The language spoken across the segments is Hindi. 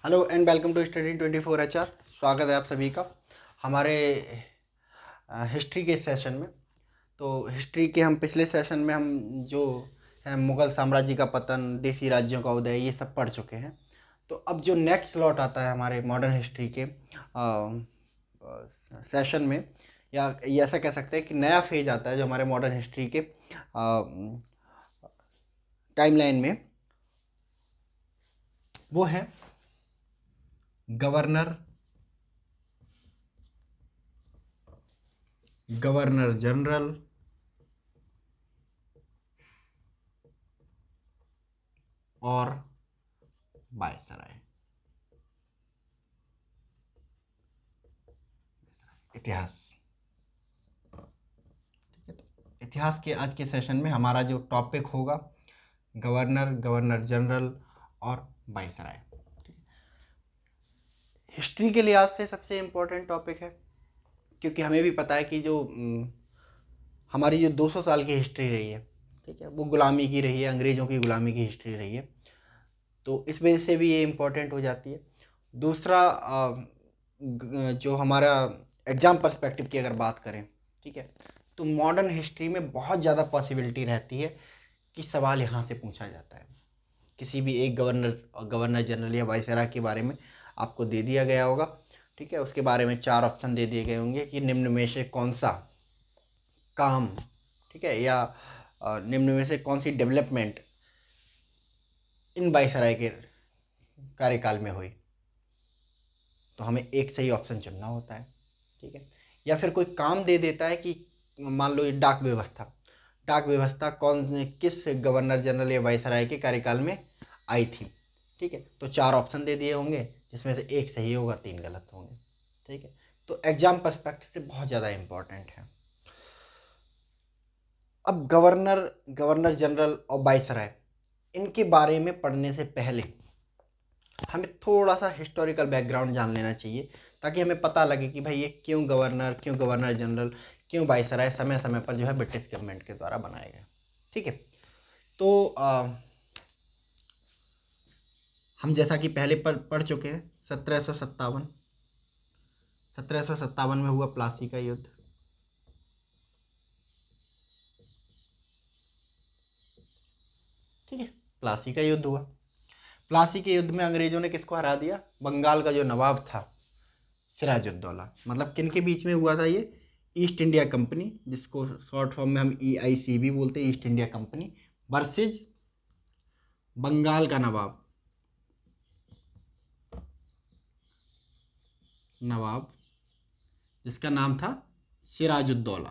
Hello and welcome to study 24 HR। स्वागत है आप सभी का हमारे हिस्ट्री के सेशन में। तो हिस्ट्री के हम पिछले सेशन में हम जो है मुग़ल साम्राज्य का पतन, देसी राज्यों का उदय, ये सब पढ़ चुके हैं। तो अब जो नेक्स्ट स्लॉट आता है हमारे मॉडर्न हिस्ट्री के सेशन में, या ये ऐसा कह सकते हैं कि नया फेज आता है जो हमारे मॉडर्न हिस्ट्री के टाइमलाइन में, वो है गवर्नर गवर्नर जनरल और वायसराय। इतिहास। ठीक है, तो इतिहास के आज के सेशन में हमारा जो टॉपिक होगा गवर्नर, गवर्नर जनरल और वायसराय। हिस्ट्री के लिहाज से सबसे इम्पोर्टेंट टॉपिक है, क्योंकि हमें भी पता है कि जो हमारी जो 200 साल की हिस्ट्री रही है, ठीक है, वो गुलामी की रही है, अंग्रेज़ों की गुलामी की हिस्ट्री रही है। तो इस वजह से भी ये इम्पोर्टेंट हो जाती है। दूसरा, जो हमारा एग्ज़ाम पर्सपेक्टिव की अगर बात करें, ठीक है, तो मॉडर्न हिस्ट्री में बहुत ज़्यादा पॉसिबिलिटी रहती है कि सवाल यहाँ से पूछा जाता है। किसी भी एक गवर्नर और गवर्नर जनरल या वाइसराय के बारे में आपको दे दिया गया होगा, ठीक है, उसके बारे में 4 ऑप्शन दे दिए गए होंगे कि निम्न में से कौन सा काम, ठीक है, या निम्न में से कौन सी डेवलपमेंट इन वाइसराय के कार्यकाल में हुई। तो हमें एक सही ऑप्शन चुनना होता है, ठीक है। या फिर कोई काम दे देता है कि मान लो ये डाक व्यवस्था किस गवर्नर जनरल या वाइसराय के कार्यकाल में आई थी, ठीक है। तो 4 ऑप्शन दे दिए होंगे, जिसमें से एक सही होगा, 3 गलत होंगे, ठीक है। तो एग्जाम पर्सपेक्टिव से बहुत ज़्यादा इम्पोर्टेंट है। अब गवर्नर, गवर्नर जनरल और वाइसराय, इनके बारे में पढ़ने से पहले हमें थोड़ा सा हिस्टोरिकल बैकग्राउंड जान लेना चाहिए, ताकि हमें पता लगे कि भाई ये क्यों गवर्नर जनरल, क्यों वाइसराय समय समय पर जो है ब्रिटिश गवर्नमेंट के द्वारा बनाए गए, ठीक है। तो हम जैसा कि पहले पढ़ चुके हैं, 1757 में हुआ प्लासी का युद्ध, ठीक है। प्लासी का युद्ध हुआ। प्लासी के युद्ध में अंग्रेजों ने किसको हरा दिया? बंगाल का जो नवाब था सिराजुद्दौला। मतलब किन के बीच में हुआ था ये? ईस्ट इंडिया कंपनी, जिसको शॉर्ट फॉर्म में हम EIC भी बोलते हैं, East India Company versus Bengal का नवाब जिसका नाम था सिराजुद्दौला,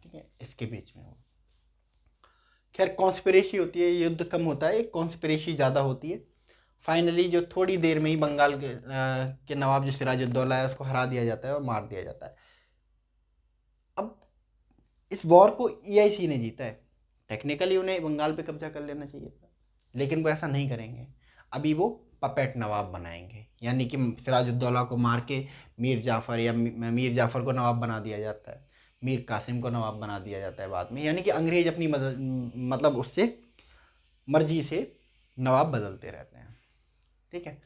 ठीक है, इसके बीच में हुआ। खैर कॉन्स्पिरेसी होती है, युद्ध कम होता है, कॉन्स्पिरेसी ज़्यादा होती है। फाइनली जो थोड़ी देर में ही बंगाल के नवाब जो सिराजुद्दौला है उसको हरा दिया जाता है और मार दिया जाता है। अब इस वॉर को EIC ने जीता है। टेक्निकली उन्हें बंगाल पे कब्जा कर लेना चाहिए था, लेकिन वो ऐसा नहीं करेंगे। अभी वो पपेट नवाब बनाएंगे, यानी कि सिराजुद्दौला को मार के मीर जाफ़र, या मीर जाफ़र को नवाब बना दिया जाता है, मीर कासिम को नवाब बना दिया जाता है बाद में। यानी कि अंग्रेज अपनी मतलब उससे मर्जी से नवाब बदलते रहते हैं, ठीक है।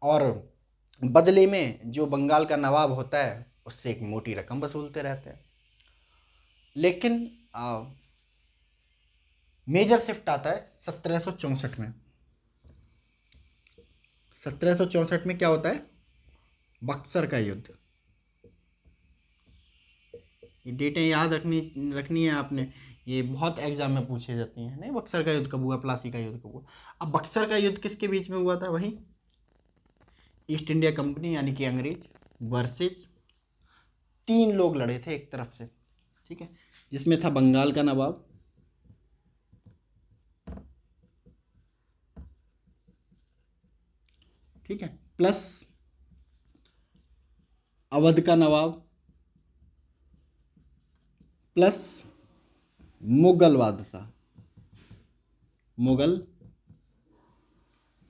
और बदले में जो बंगाल का नवाब होता है उससे एक मोटी रकम वसूलते रहते हैं। लेकिन मेजर शिफ्ट आता है 1764 में। 1764 में क्या होता है? बक्सर का युद्ध। ये डेटें याद रखनी रखनी है आपने, ये बहुत एग्जाम में पूछे जाती हैं। नहीं, बक्सर का युद्ध कब हुआ, प्लासी का युद्ध कब हुआ? अब बक्सर का युद्ध किसके बीच में हुआ था? वही ईस्ट इंडिया कंपनी यानी कि अंग्रेज वर्सेज 3 लोग लड़े थे एक तरफ से, ठीक है, जिसमें था बंगाल का नवाब, ठीक है, प्लस अवध का नवाब, प्लस मुगल बादशाह, मुगल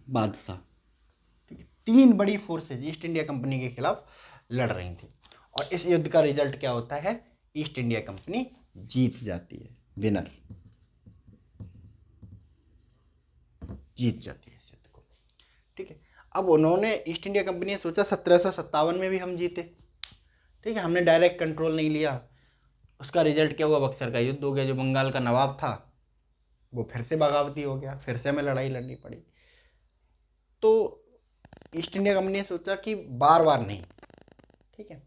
बादशाह, ठीक है। 3 बड़ी फोर्सेज ईस्ट इंडिया कंपनी के खिलाफ लड़ रही थी, और इस युद्ध का रिजल्ट क्या होता है? ईस्ट इंडिया कंपनी जीत जाती है, विनर। जीत जाती है इस युद्ध को। ठीक है, अब उन्होंने ईस्ट इंडिया कंपनी ने सोचा 1757 में भी हम जीते। ठीक है, हमने डायरेक्ट कंट्रोल नहीं लिया, उसका रिजल्ट क्या हुआ, बक्सर का युद्ध हो गया। जो बंगाल का नवाब था वो फिर से बगावती हो गया, फिर से हमें लड़ाई लड़नी पड़ी। तो ईस्ट इंडिया कंपनी ने सोचा कि बार बार नहीं। ठीक है,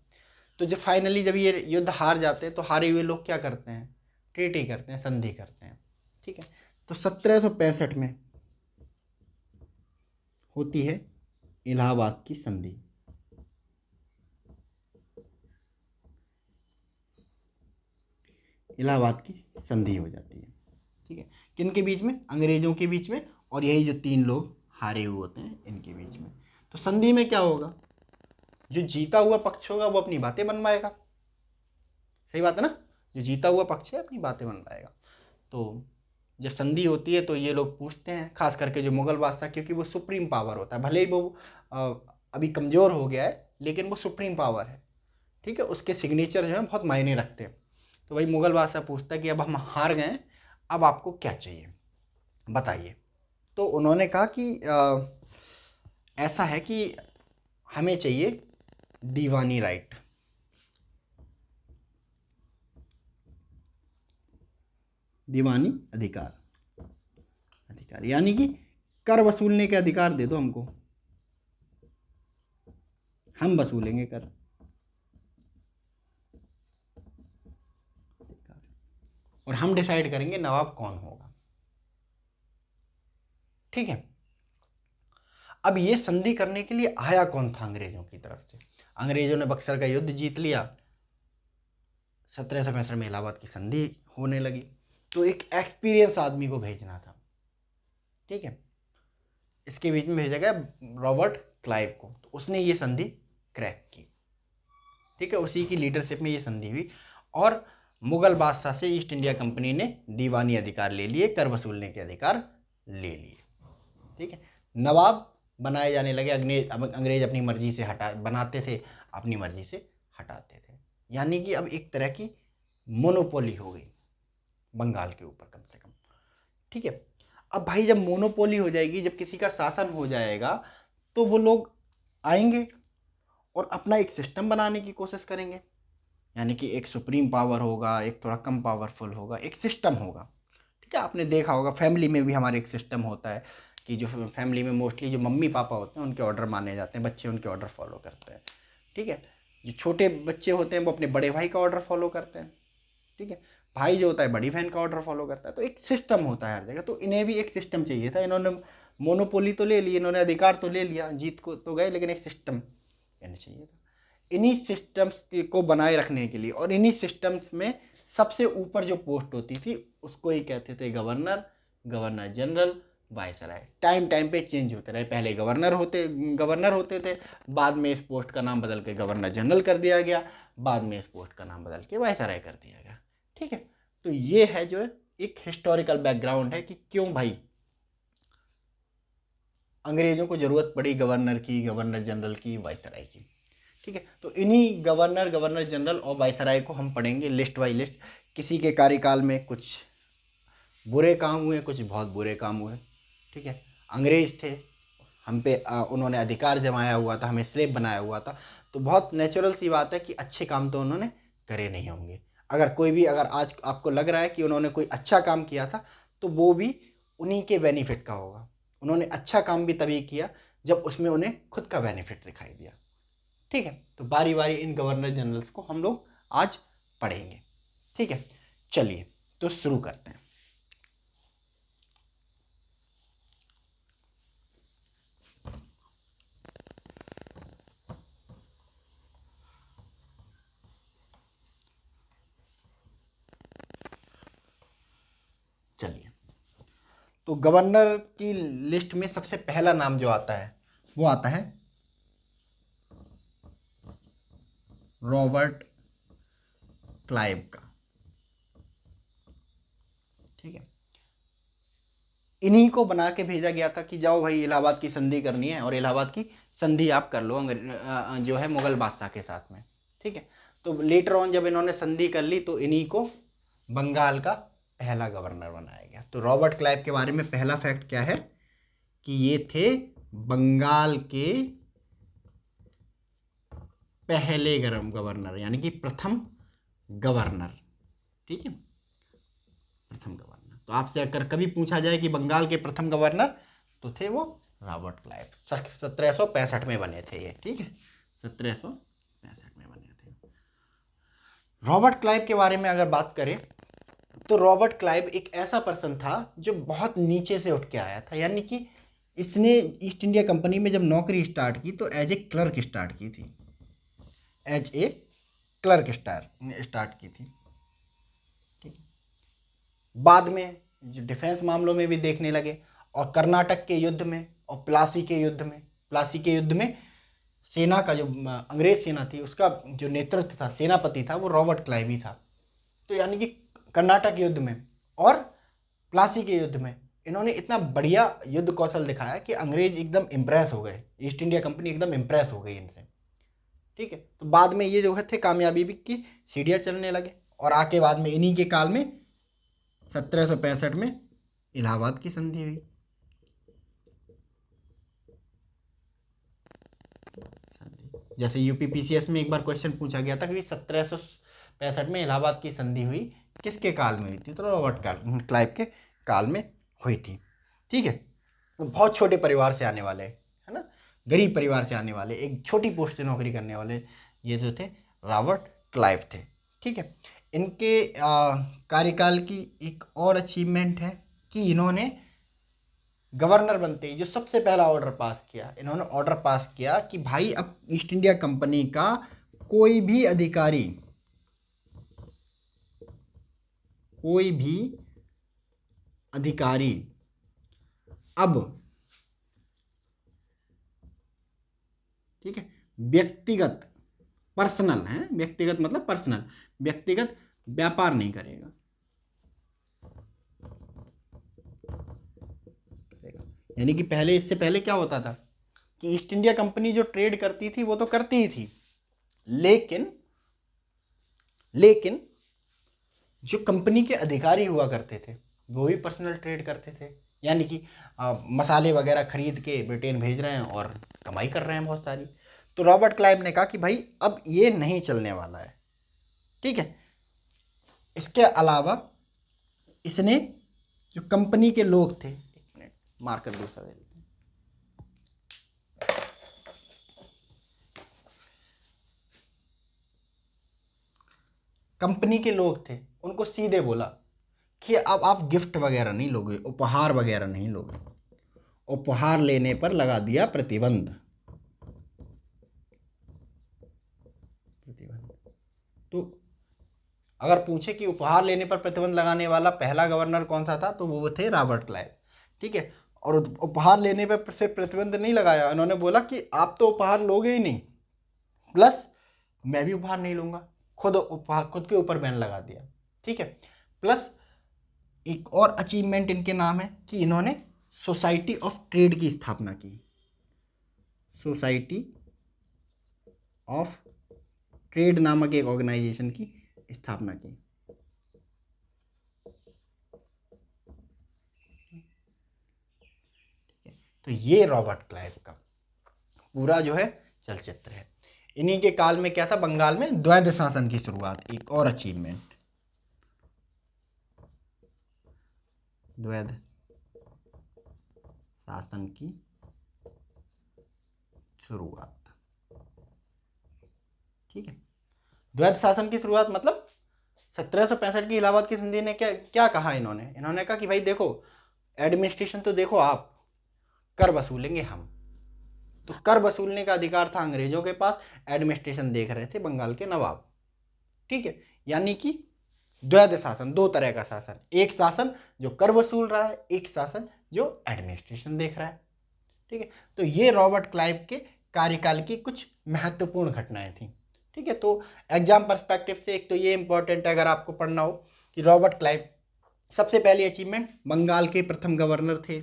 तो जब फाइनली जब ये युद्ध हार जाते हैं तो हारे हुए लोग क्या करते हैं, ट्रीटी करते हैं, संधि करते हैं। ठीक है, तो 1765 में होती है इलाहाबाद की संधि। इलाहाबाद की संधि हो जाती है। ठीक है, किन के बीच में, अंग्रेजों के बीच में, और यही जो तीन लोग हारे हुए होते हैं इनके बीच में। तो संधि में क्या होगा, जो जीता हुआ पक्ष होगा वो अपनी बातें बनवाएगा। सही बात है ना, जो जीता हुआ पक्ष है अपनी बातें बनवाएगा। तो जब संधि होती है तो ये लोग पूछते हैं, खास करके जो मुगल बादशाह, क्योंकि वो सुप्रीम पावर होता है, भले ही वो अभी कमज़ोर हो गया है लेकिन वो सुप्रीम पावर है। ठीक है, उसके सिग्नेचर जो है बहुत मायने रखते हैं। तो वही मुगल बादशाह पूछता है कि अब हम हार गए, अब आपको क्या चाहिए बताइए। तो उन्होंने कहा कि ऐसा है कि हमें चाहिए दीवानी राइट। दीवानी अधिकार, अधिकार यानी कि कर वसूलने के अधिकार दे दो हमको, हम वसूलेंगे कर। और हम डिसाइड करेंगे नवाब कौन होगा। ठीक है, अब ये संधि करने के लिए आया कौन था अंग्रेजों की तरफ से। अंग्रेजों ने बक्सर का युद्ध जीत लिया, 1765 में इलाहाबाद की संधि होने लगी, तो एक एक्सपीरियंस आदमी को भेजना था। ठीक है, इसके बीच में भेजा गया रॉबर्ट क्लाइव को, तो उसने ये संधि क्रैक की। ठीक है, उसी की लीडरशिप में ये संधि हुई और मुगल बादशाह से ईस्ट इंडिया कंपनी ने दीवानी अधिकार ले लिए, कर वसूलने के अधिकार ले लिए। ठीक है, नवाब बनाए जाने लगे। अंग्रेज अपनी मर्जी से हटा बनाते थे, अपनी मर्जी से हटाते थे, यानी कि अब एक तरह की मोनोपोली हो गई बंगाल के ऊपर कम से कम। ठीक है, अब भाई जब मोनोपोली हो जाएगी, जब किसी का शासन हो जाएगा, तो वो लोग आएंगे और अपना एक सिस्टम बनाने की कोशिश करेंगे, यानी कि एक सुप्रीम पावर होगा, एक थोड़ा कम पावरफुल होगा, एक सिस्टम होगा। ठीक है, आपने देखा होगा फैमिली में भी हमारे एक सिस्टम होता है कि जो फैमिली में मोस्टली जो मम्मी पापा होते हैं उनके ऑर्डर माने जाते हैं, बच्चे उनके ऑर्डर फॉलो करते हैं। ठीक है, जो छोटे बच्चे होते हैं वो अपने बड़े भाई का ऑर्डर फॉलो करते हैं। ठीक है, भाई जो होता है बड़ी बहन का ऑर्डर फॉलो करता है। तो एक सिस्टम होता है हर जगह, तो इन्हें भी एक सिस्टम चाहिए था। इन्होंने मोनोपोली तो ले ली, इन्होंने अधिकार तो ले लिया, जीत को तो गए, लेकिन एक सिस्टम इन्हें चाहिए था। इन्हीं सिस्टम्स को बनाए रखने के लिए, और इन्हीं सिस्टम्स में सबसे ऊपर जो पोस्ट होती थी उसको ही कहते थे governor, governor general, viceroy. Time time पे चेंज होते रहे, पहले गवर्नर होते थे, बाद में इस पोस्ट का नाम बदल के गवर्नर जनरल कर दिया गया, बाद में इस पोस्ट का नाम बदल के वायसराय कर दिया गया। ठीक है, तो ये है जो एक हिस्टोरिकल बैकग्राउंड है कि क्यों भाई अंग्रेजों को जरूरत पड़ी गवर्नर की, गवर्नर जनरल की, वायसराय की। ठीक है, तो इन्हीं गवर्नर, गवर्नर जनरल और वायसराय को हम पढ़ेंगे लिस्ट बाय लिस्ट। किसी के कार्यकाल में कुछ बुरे काम हुए, कुछ बहुत बुरे काम हुए। ठीक है, अंग्रेज थे, हम पे उन्होंने अधिकार जमाया हुआ था, हमें स्लेव बनाया हुआ था, तो बहुत नेचुरल सी बात है कि अच्छे काम तो उन्होंने करे नहीं होंगे। अगर आज आपको लग रहा है कि उन्होंने कोई अच्छा काम किया था, तो वो भी उन्हीं के बेनिफिट का होगा। उन्होंने अच्छा काम भी तभी किया जब उसमें उन्हें खुद का बेनिफिट दिखाई दिया। ठीक है, तो बारी बारी इन गवर्नर जनरल्स को हम लोग आज पढ़ेंगे। ठीक है, चलिए तो शुरू करते हैं। चलिए, तो गवर्नर की लिस्ट में सबसे पहला नाम जो आता है वो आता है रॉबर्ट क्लाइव का। ठीक है, इन्हीं को बना के भेजा गया था कि जाओ भाई इलाहाबाद की संधि करनी है, और इलाहाबाद की संधि आप कर लो जो है मुगल बादशाह के साथ में। ठीक है, तो लेटर ऑन जब इन्होंने संधि कर ली तो इन्हीं को बंगाल का पहला गवर्नर बनाया गया। तो रॉबर्ट क्लाइव के बारे में पहला फैक्ट क्या है कि ये थे बंगाल के पहले गवर्नर, यानी कि प्रथम गवर्नर। ठीक है, प्रथम गवर्नर। तो आपसे अगर कभी पूछा जाए कि बंगाल के प्रथम गवर्नर, तो थे वो रॉबर्ट क्लाइव। 1765 में बने थे ये। ठीक है, 1765 में बने थे। रॉबर्ट क्लाइव के बारे में अगर बात करें तो रॉबर्ट क्लाइव एक ऐसा पर्सन था जो बहुत नीचे से उठ के आया था, यानी कि इसने ईस्ट इंडिया कंपनी में जब नौकरी स्टार्ट की तो एज ए क्लर्क स्टार्ट की थी, एज ए क्लर्क स्टार्ट की थी। ठीक है, बाद में जो डिफेंस मामलों में भी देखने लगे, और कर्नाटक के युद्ध में और प्लासी के युद्ध में सेना का जो अंग्रेज सेना थी उसका जो नेतृत्व था, सेनापति था, वो रॉबर्ट क्लाइव ही था। तो यानी कि कर्नाटक युद्ध में और प्लासी के युद्ध में इन्होंने इतना बढ़िया युद्ध कौशल दिखाया कि अंग्रेज एकदम इम्प्रेस हो गए, ईस्ट इंडिया कंपनी एकदम इम्प्रेस हो गई इनसे। ठीक है, तो बाद में ये जो थे कामयाबी की सीढ़ियाँ चलने लगे, और आके बाद में इन्हीं के काल में 1765 में इलाहाबाद की संधि हुई। जैसे यूपीपीसीएस में एक बार क्वेश्चन पूछा गया था कि 1765 में इलाहाबाद की संधि हुई, किसके काल में हुई थी? तो रॉबर्ट क्लाइव के काल में हुई थी। ठीक है, बहुत छोटे परिवार से आने वाले, है ना, गरीब परिवार से आने वाले, एक छोटी पोस्ट से नौकरी करने वाले ये जो थे रॉबर्ट क्लाइव थे। ठीक है, इनके कार्यकाल की एक और अचीवमेंट है कि इन्होंने गवर्नर बनते ही जो सबसे पहला ऑर्डर पास किया, इन्होंने ऑर्डर पास किया कि भाई अब ईस्ट इंडिया कंपनी का कोई भी अधिकारी, अब, ठीक है, व्यक्तिगत, पर्सनल है, व्यक्तिगत मतलब पर्सनल, व्यक्तिगत व्यापार नहीं करेगा। यानी कि पहले, इससे पहले क्या होता था कि ईस्ट इंडिया कंपनी जो ट्रेड करती थी वो तो करती ही थी, लेकिन जो कंपनी के अधिकारी हुआ करते थे वो भी पर्सनल ट्रेड करते थे, यानी कि मसाले वगैरह खरीद के ब्रिटेन भेज रहे हैं और कमाई कर रहे हैं बहुत सारी। तो रॉबर्ट क्लाइव ने कहा कि भाई अब ये नहीं चलने वाला है। ठीक है, इसके अलावा इसने जो कंपनी के लोग थे, एक मिनट मार्कर दूसरा दे देते हैं, कंपनी के लोग थे उनको सीधे बोला कि अब आप गिफ्ट वगैरह नहीं लोगे, उपहार वगैरह नहीं लोगे। उपहार लेने पर लगा दिया प्रतिबंध। तो अगर पूछे कि उपहार लेने पर प्रतिबंध लगाने वाला पहला गवर्नर कौन सा था, तो वो थे रॉबर्ट क्लाइव। ठीक है, और उपहार लेने पर से प्रतिबंध नहीं लगाया, उन्होंने बोला कि आप तो उपहार लोगे ही नहीं, प्लस मैं भी उपहार नहीं लूँगा, खुद के ऊपर बैन लगा दिया। ठीक है, प्लस एक और अचीवमेंट इनके नाम है कि इन्होंने सोसाइटी ऑफ ट्रेड की स्थापना की, सोसाइटी ऑफ ट्रेड नामक एक ऑर्गेनाइजेशन की स्थापना की। तो ये रॉबर्ट क्लाइव का पूरा जो है चलचित्र है। इन्हीं के काल में क्या था, बंगाल में द्वैध शासन की शुरुआत, एक और अचीवमेंट, द्वैध शासन की शुरुआत। ठीक है, द्वैध शासन की शुरुआत मतलब 1765 की इलाहाबाद की संधि ने क्या क्या कहा, इन्होंने कहा कि भाई देखो, एडमिनिस्ट्रेशन तो देखो आप, कर वसूलेंगे हम। तो कर वसूलने का अधिकार था अंग्रेजों के पास, एडमिनिस्ट्रेशन देख रहे थे बंगाल के नवाब। ठीक है, यानी कि द्वैध शासन, दो तरह का शासन, एक शासन जो कर वसूल रहा है, एक शासन जो एडमिनिस्ट्रेशन देख रहा है। ठीक है, तो ये रॉबर्ट क्लाइव के कार्यकाल की कुछ महत्वपूर्ण घटनाएं थी। ठीक है, तो एग्जाम पर्सपेक्टिव से एक तो ये इंपॉर्टेंट है अगर आपको पढ़ना हो कि रॉबर्ट क्लाइव सबसे पहली अचीवमेंट, बंगाल के प्रथम गवर्नर थे।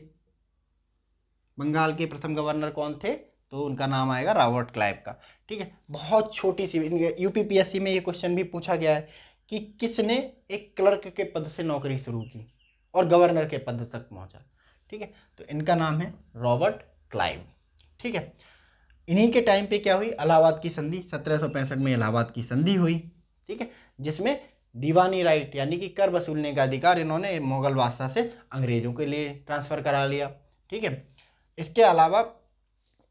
बंगाल के प्रथम गवर्नर कौन थे? तो उनका नाम आएगा रॉबर्ट क्लाइव का। ठीक है, बहुत छोटी सी, यूपीपीएससी में ये क्वेश्चन भी पूछा गया है कि किसने एक क्लर्क के पद से नौकरी शुरू की और गवर्नर के पद तक पहुंचा। ठीक है, तो इनका नाम है रॉबर्ट क्लाइव। ठीक है, इन्हीं के टाइम पे क्या हुई, इलाहाबाद की संधि, 1765 में इलाहाबाद की संधि हुई। ठीक है, जिसमें दीवानी राइट यानी कि कर वसूलने का अधिकार इन्होंने मुगल बादशाह से अंग्रेजों के लिए ट्रांसफ़र करा लिया। ठीक है, इसके अलावा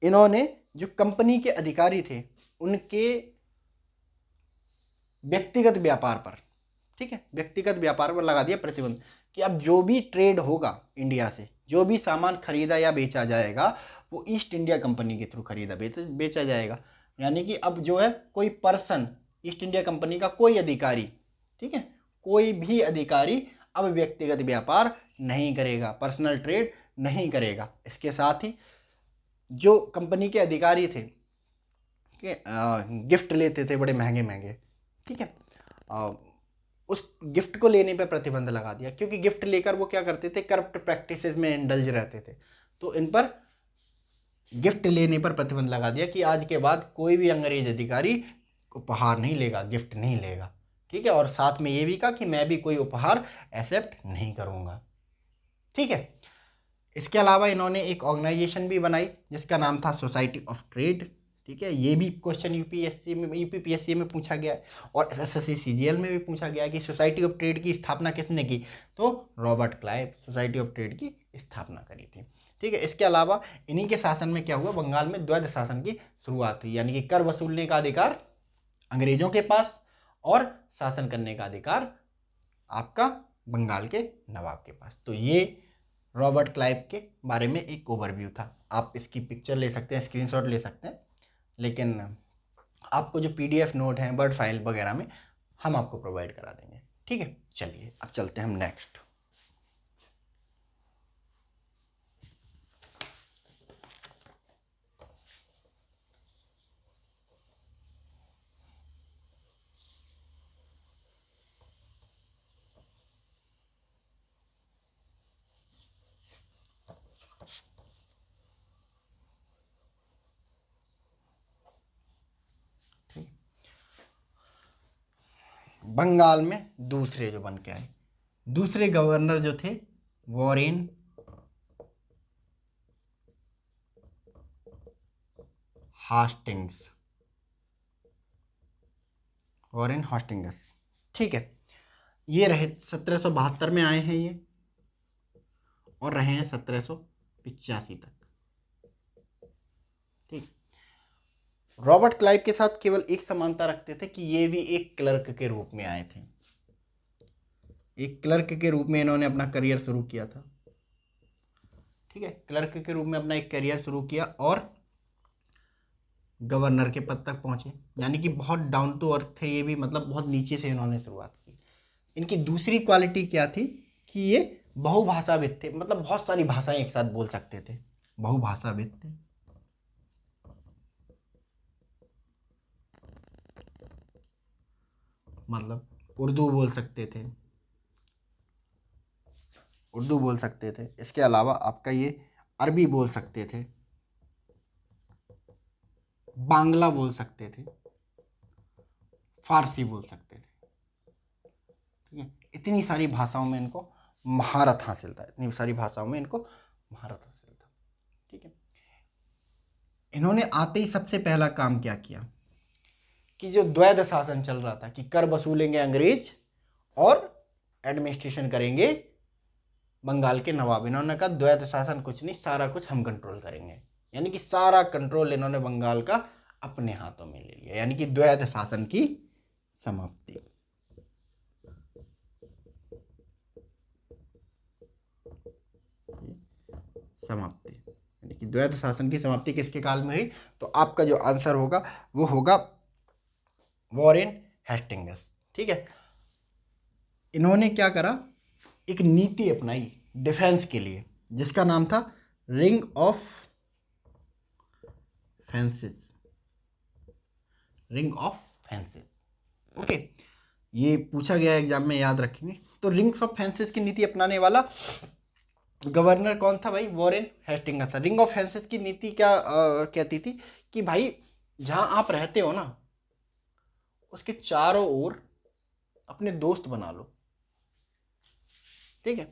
इन्होंने जो कंपनी के अधिकारी थे उनके व्यक्तिगत व्यापार पर, ठीक है, व्यक्तिगत व्यापार पर लगा दिया प्रतिबंध कि अब जो भी ट्रेड होगा इंडिया से, जो भी सामान खरीदा या बेचा जाएगा वो ईस्ट इंडिया कंपनी के थ्रू खरीदा बेचा जाएगा। यानी कि अब जो है कोई पर्सन, ईस्ट इंडिया कंपनी का कोई अधिकारी, ठीक है, कोई भी अधिकारी अब व्यक्तिगत व्यापार नहीं करेगा, पर्सनल ट्रेड नहीं करेगा। इसके साथ ही जो कंपनी के अधिकारी थे गिफ्ट लेते थे बड़े महंगे महंगे, ठीक है, उस गिफ्ट को लेने पे प्रतिबंध लगा दिया, क्योंकि गिफ्ट लेकर वो क्या करते थे, करप्ट प्रैक्टिसेस में इंडल्ज रहते थे। तो इन पर गिफ्ट लेने पर प्रतिबंध लगा दिया कि आज के बाद कोई भी अंग्रेज अधिकारी उपहार नहीं लेगा, गिफ्ट नहीं लेगा। ठीक है, और साथ में ये भी कहा कि मैं भी कोई उपहार एक्सेप्ट नहीं करूँगा। ठीक है, इसके अलावा इन्होंने एक ऑर्गेनाइजेशन भी बनाई जिसका नाम था सोसाइटी ऑफ ट्रेड। ठीक है, ये भी क्वेश्चन यूपीपीएससी में पूछा गया है और एसएससी सीजीएल में भी पूछा गया है कि सोसाइटी ऑफ ट्रेड की स्थापना किसने की, तो Robert Clive society of trade की स्थापना करी थी। ठीक है, इसके अलावा इन्हीं के शासन में क्या हुआ, बंगाल में द्वैध शासन की शुरुआत हुई, यानी कि कर वसूलने का अधिकार अंग्रेजों के पास और शासन करने का अधिकार आपका बंगाल के नवाब के पास। तो ये रॉबर्ट क्लाइव के बारे में एक ओवरव्यू था। आप इसकी पिक्चर ले सकते हैं, स्क्रीनशॉट ले सकते हैं, लेकिन आपको जो पीडीएफ नोट हैं वर्ड फाइल वगैरह में हम आपको प्रोवाइड करा देंगे। ठीक है, चलिए अब चलते हैं हम नेक्स्ट। बंगाल में दूसरे जो बन के आए, दूसरे गवर्नर जो थे वॉरेन हास्टिंग्स, वॉरेन हास्टिंग्स। ठीक है, ये रहे 1772 में आए हैं ये, और रहे हैं 1785 तक। ठीक, रॉबर्ट क्लाइव के साथ केवल एक समानता रखते थे कि ये भी एक क्लर्क के रूप में आए थे, एक क्लर्क के रूप में इन्होंने अपना करियर शुरू किया था। ठीक है, क्लर्क के रूप में अपना एक करियर शुरू किया और गवर्नर के पद तक पहुंचे, यानी कि बहुत डाउन टू अर्थ थे ये भी, मतलब बहुत नीचे से इन्होंने शुरुआत की। इनकी दूसरी क्वालिटी क्या थी कि ये बहुभाषाविद थे, मतलब बहुत सारी भाषाएं एक साथ बोल सकते थे, बहुभाषाविद थे। मतलब उर्दू बोल सकते थे, उर्दू बोल सकते थे, इसके अलावा आपका ये अरबी बोल सकते थे, बांग्ला बोल सकते थे, फारसी बोल सकते थे। ठीक है, इतनी सारी भाषाओं में इनको महारत हासिल था, इतनी सारी भाषाओं में इनको महारत हासिल था। ठीक है, इन्होंने आते ही सबसे पहला काम क्या किया कि जो द्वैध शासन चल रहा था कि कर वसूलेंगे अंग्रेज और एडमिनिस्ट्रेशन करेंगे बंगाल के नवाब, इन्होंने कहा द्वैध शासन कुछ नहीं, सारा कुछ हम कंट्रोल करेंगे। यानी कि सारा कंट्रोल इन्होंने बंगाल का अपने हाथों में ले लिया, यानी कि द्वैध शासन की समाप्ति। समाप्ति यानी कि द्वैध शासन की समाप्ति किसके काल में हुई, तो आपका जो आंसर होगा वो होगा वॉरेन हेस्टिंग्स। ठीक है, इन्होंने क्या करा, एक नीति अपनाई डिफेंस के लिए जिसका नाम था ring of fences, ring of fences. Okay, ये पूछा गया एग्जाम में, याद रखेंगे। तो रिंग्स ऑफ फेंसेस की नीति अपनाने वाला गवर्नर कौन था भाई, वॉरेन हेस्टिंग्स था। रिंग ऑफ फेंसेस की नीति क्या कहती थी कि भाई जहां आप रहते हो ना उसके चारों ओर अपने दोस्त बना लो। ठीक है,